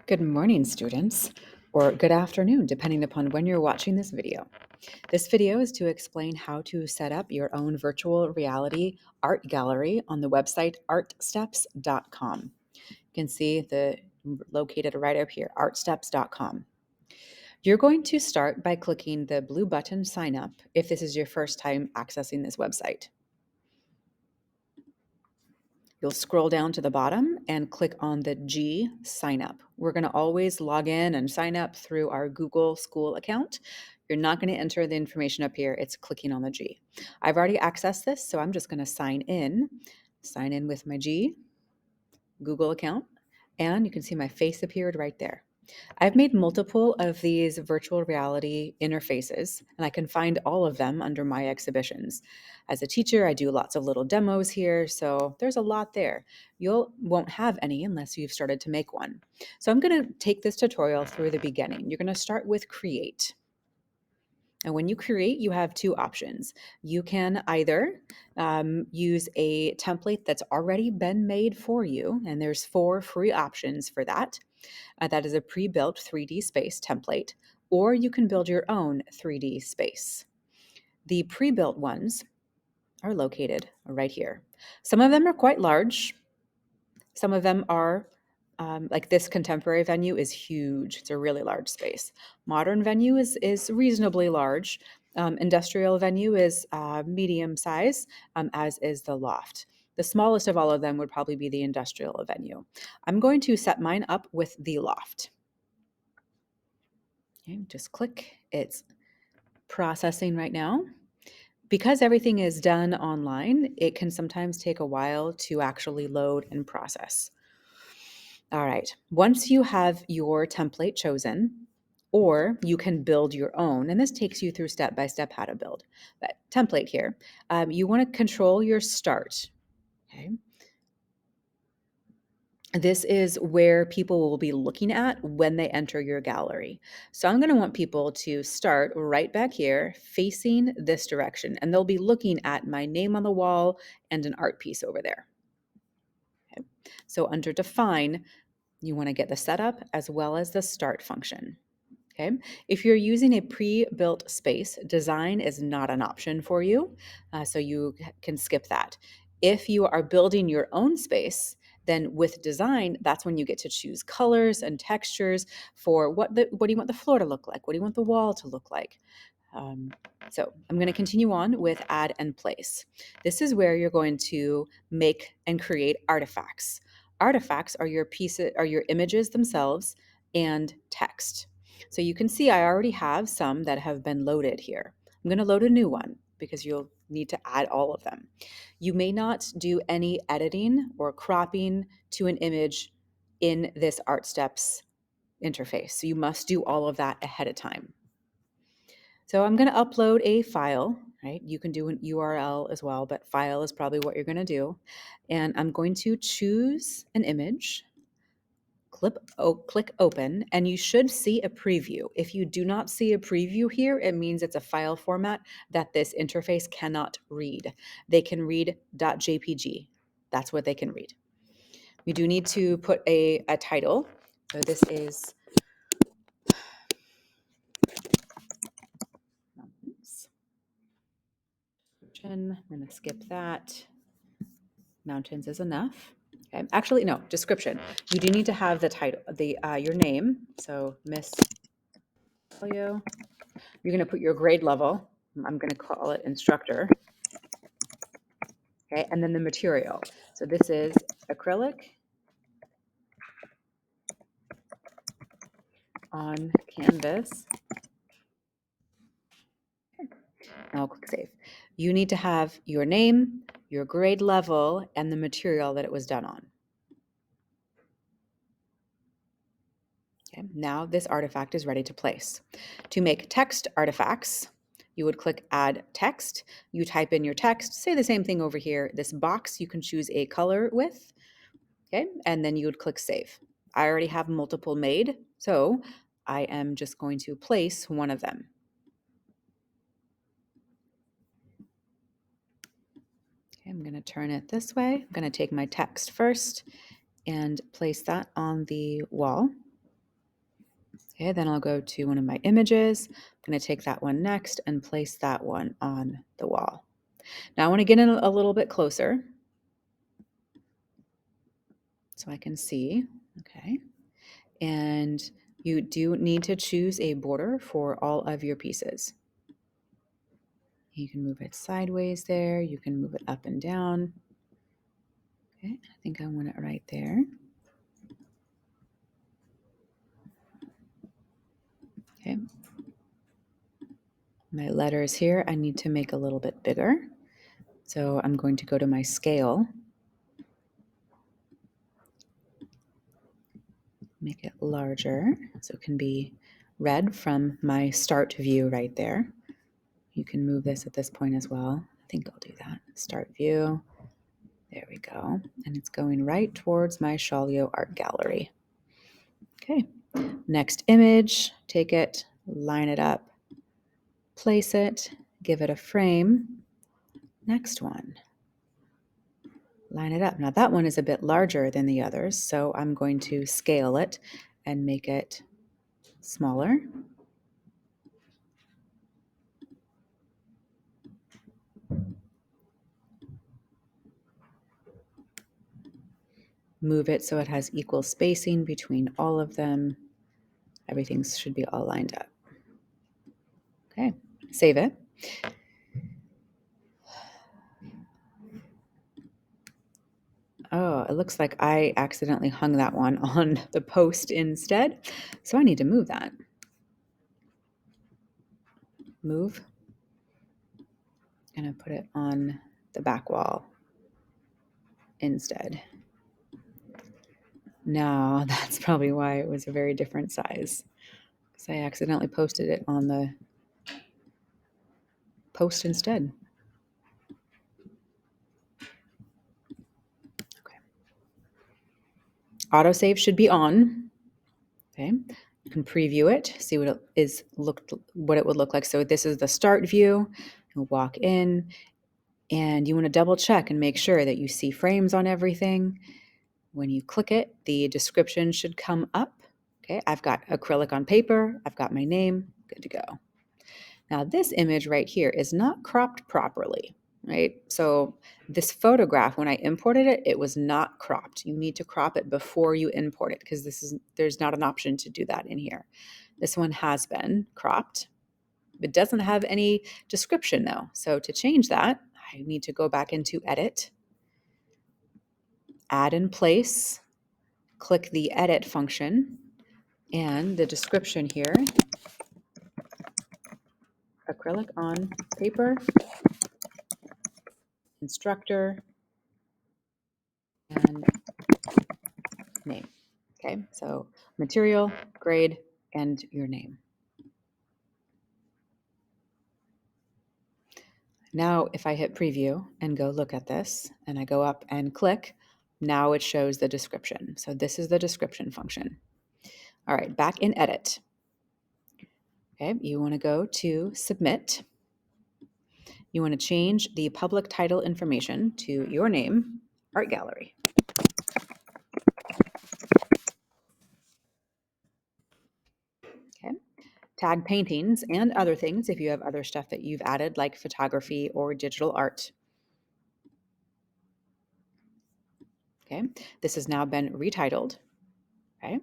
Good morning, students, or good afternoon, depending upon when you're watching this video. This video is to explain how to set up your own virtual reality art gallery on the website artsteps.com. You can see located right up here, artsteps.com. You're going to start by clicking the blue button Sign Up if this is your first time accessing this website. You'll scroll down to the bottom and click on the G Sign Up. We're going to always log in and sign up through our Google School account. You're not going to enter the information up here. It's clicking on the G. I've already accessed this, so I'm just going to sign in with my G Google account, and you can see my face appeared right there. I've made multiple of these virtual reality interfaces, and I can find all of them under my exhibitions. As a teacher, I do lots of little demos here, so there's a lot there. You won't have any unless you've started to make one. So I'm going to take this tutorial through the beginning. You're going to start with Create. And when you create, you have two options. You can either use a template that's already been made for you, and there's 4 free options for that. That is a pre-built 3D space template, or you can build your own 3D space. The pre-built ones are located right here. Some of them are quite large. Some of them are like this contemporary venue is huge. It's a really large space. Modern venue is reasonably large. Industrial venue is medium size, as is the loft. The smallest of all of them would probably be the industrial venue. I'm going to set mine up with the loft. Okay, just click. It's processing right now. Because everything is done online, it can sometimes take a while to actually load and process. All right, once you have your template chosen, or you can build your own, and this takes you through step by step how to build that template here. You want to control your start. Okay. This is where people will be looking at when they enter your gallery. So I'm going to want people to start right back here facing this direction, and they'll be looking at my name on the wall and an art piece over there. Okay. So under Define, you want to get the setup as well as the start function. Okay. If you're using a pre-built space, design is not an option for you, so you can skip that. If you are building your own space, then with design, that's when you get to choose colors and textures for what do you want the floor to look like? What do you want the wall to look like? So I'm going to continue on with add and place. This is where you're going to make and create artifacts. Artifacts are your images themselves and text. So you can see I already have some that have been loaded here. I'm going to load a new one because you'll need to add all of them. You may not do any editing or cropping to an image in this ArtSteps interface. So you must do all of that ahead of time. So I'm going to upload a file, right? You can do an URL as well, but file is probably what you're going to do. And I'm going to choose an image, click open, and you should see a preview. If you do not see a preview here, it means it's a file format that this interface cannot read. They can read .jpg. That's what they can read. You do need to put a title. So this is mountains. I'm going to skip that. Mountains is enough. Okay. Actually, no, description. You do need to have the title, your name. So Miss Leo. You're going to put your grade level. I'm going to call it instructor. Okay, and then the material. So this is acrylic on canvas. Okay. Now I'll click save. You need to have your name, your grade level, and the material that it was done on. Okay, now this artifact is ready to place. To make text artifacts, you would click add text. You type in your text, say the same thing over here. This box you can choose a color with, okay, and then you would click save. I already have multiple made, so I am just going to place one of them. Okay, I'm going to turn it this way. I'm going to take my text first and place that on the wall. Okay, then I'll go to one of my images. I'm going to take that one next and place that one on the wall. Now I want to get in a little bit closer so I can see. Okay. And you do need to choose a border for all of your pieces. You can move it sideways there. You can move it up and down. Okay, I think I want it right there. Okay. My letters here, I need to make a little bit bigger. So I'm going to go to my scale, make it larger so it can be read from my start view right there. You can move this at this point as well. I think I'll do that. Start view. There we go. And it's going right towards my Shalio Art Gallery. Okay. Next image, take it, line it up, place it, give it a frame. Next one. Line it up. Now that one is a bit larger than the others, so I'm going to scale it and make it smaller. Move it so it has equal spacing between all of them. Everything should be all lined up. Okay, save it. Oh, it looks like I accidentally hung that one on the post instead, so I need to move that. Move. And I put it on the back wall instead. Now, that's probably why it was a very different size, because I accidentally posted it on the post instead. Okay. Autosave should be on. Okay. You can preview it, see what it would look like. So this is the start view. You'll walk in and you want to double check and make sure that you see frames on everything. When you click it, the description should come up. Okay, I've got acrylic on paper. I've got my name. Good to go. Now this image right here is not cropped properly, right? So this photograph, when I imported it, it was not cropped. You need to crop it before you import it because there's not an option to do that in here. This one has been cropped. It doesn't have any description though. So to change that, I need to go back into Edit, Add in Place, click the Edit function, and the description here, acrylic on paper, instructor, and name. Okay, so material, grade, and your name. Now, if I hit preview and go look at this, and I go up and click, now it shows the description. So this is the description function. All right, back in Edit. Okay, you want to go to Submit. You want to change the public title information to your name, Art Gallery. Okay, tag paintings and other things if you have other stuff that you've added, like photography or digital art. Okay, this has now been retitled. Okay,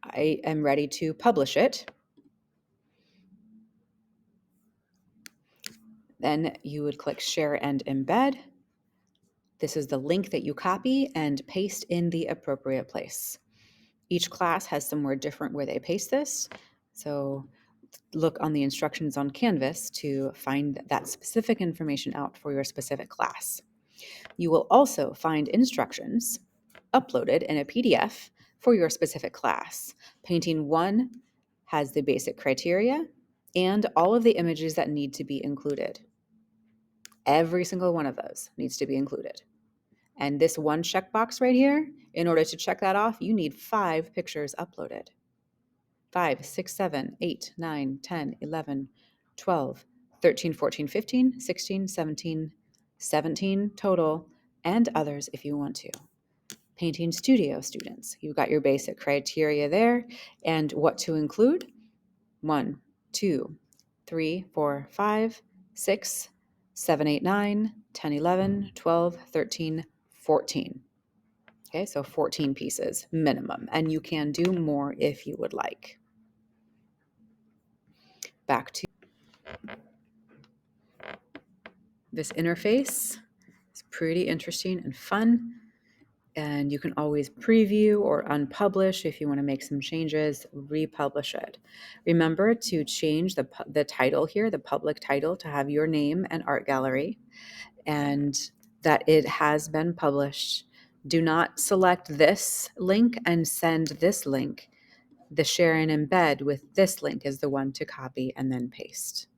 I am ready to publish it. Then you would click Share and Embed. This is the link that you copy and paste in the appropriate place. Each class has somewhere different where they paste this. So look on the instructions on Canvas to find that specific information out for your specific class. You will also find instructions uploaded in a PDF for your specific class. Painting 1 has the basic criteria and all of the images that need to be included. Every single one of those needs to be included. And this one checkbox right here, in order to check that off, you need 5 pictures uploaded. 5, 6, 7, 8, 9, 10, 11, 12, 13, 14, 15, 16, 17, 17 total, and others if you want to. Painting studio students. You've got your basic criteria there and what to include. 1, 2, 3, 4, 5, 6, 7, 8, 9, 10, 11, 12, 13, 14. Okay, so 14 pieces minimum, and you can do more if you would like. Back to this interface. It's pretty interesting and fun. And you can always preview or unpublish if you want to make some changes, republish it. Remember to change the title here, the public title, to have your name and art gallery, and that it has been published. Do not select this link and send this link. The share and embed with this link is the one to copy and then paste.